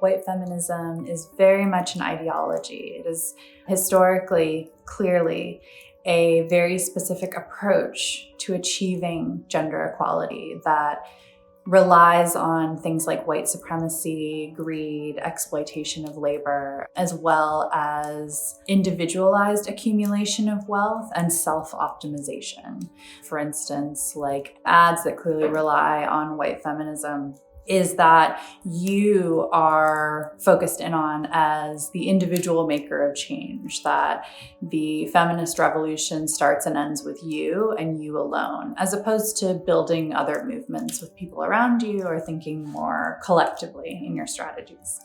White feminism is very much an ideology. It is historically, clearly, a very specific approach to achieving gender equality that relies on things like white supremacy, greed, exploitation of labor, as well as individualized accumulation of wealth and self-optimization. For instance, like ads that clearly rely on white feminism is that you are focused in on as the individual maker of change, that the feminist revolution starts and ends with you and you alone, as opposed to building other movements with people around you or thinking more collectively in your strategies.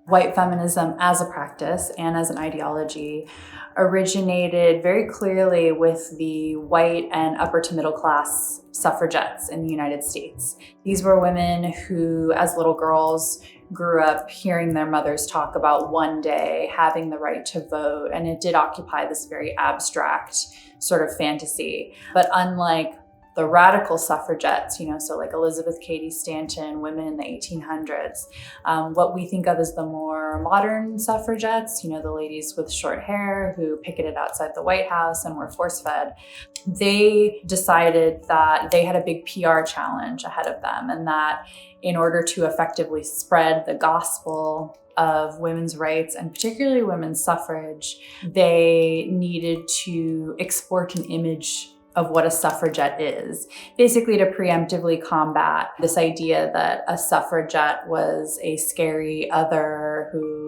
White feminism as a practice and as an ideology originated very clearly with the white and upper to middle class suffragettes in the United States. These were women who, as little girls, grew up hearing their mothers talk about one day having the right to vote, and it did occupy this very abstract sort of fantasy. But unlike the radical suffragettes, so like Elizabeth Cady Stanton, women in the 1800s. What we think of as the more modern suffragettes, the ladies with short hair who picketed outside the White House and were force-fed, they decided that they had a big PR challenge ahead of them, and that in order to effectively spread the gospel of women's rights and particularly women's suffrage, they needed to export an image of what a suffragette is, basically to preemptively combat this idea that a suffragette was a scary other who,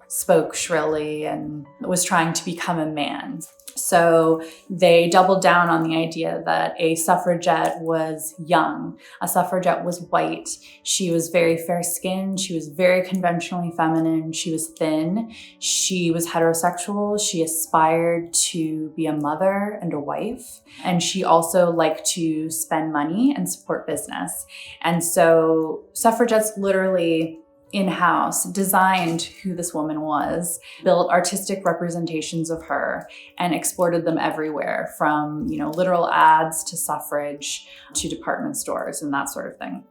spoke shrilly and was trying to become a man. So they doubled down on the idea that a suffragette was young, a suffragette was white, she was very fair-skinned, she was very conventionally feminine, she was thin, she was heterosexual, she aspired to be a mother and a wife, and she also liked to spend money and support business. And so suffragettes literally in-house designed who this woman was, built artistic representations of her, and exported them everywhere, from literal ads to suffrage to department stores and that sort of thing.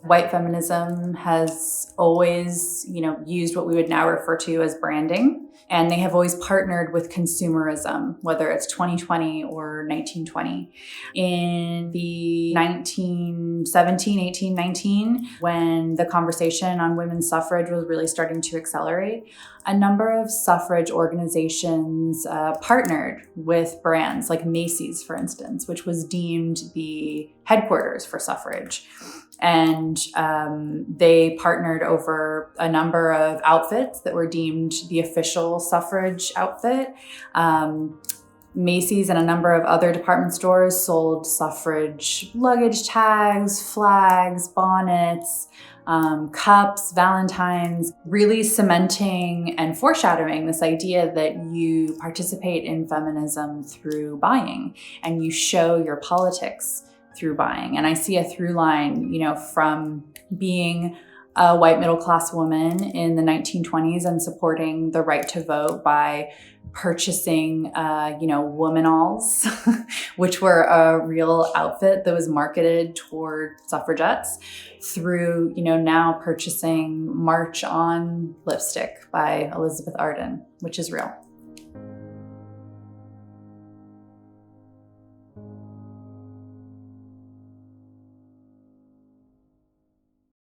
White feminism has always, used what we would now refer to as branding, and they have always partnered with consumerism, whether it's 2020 or 1920. In the 1819, when the conversation on women's suffrage was really starting to accelerate, a number of suffrage organizations partnered with brands like Macy's, for instance, which was deemed the headquarters for suffrage. And they partnered over a number of outfits that were deemed the official suffrage outfit. Macy's and a number of other department stores sold suffrage luggage tags, flags, bonnets, cups, valentines, really cementing and foreshadowing this idea that you participate in feminism through buying and you show your politics through buying. And I see a through line, from being a white middle-class woman in the 1920s and supporting the right to vote by purchasing, womanalls, which were a real outfit that was marketed toward suffragettes, through, now purchasing March On lipstick by Elizabeth Arden, which is real.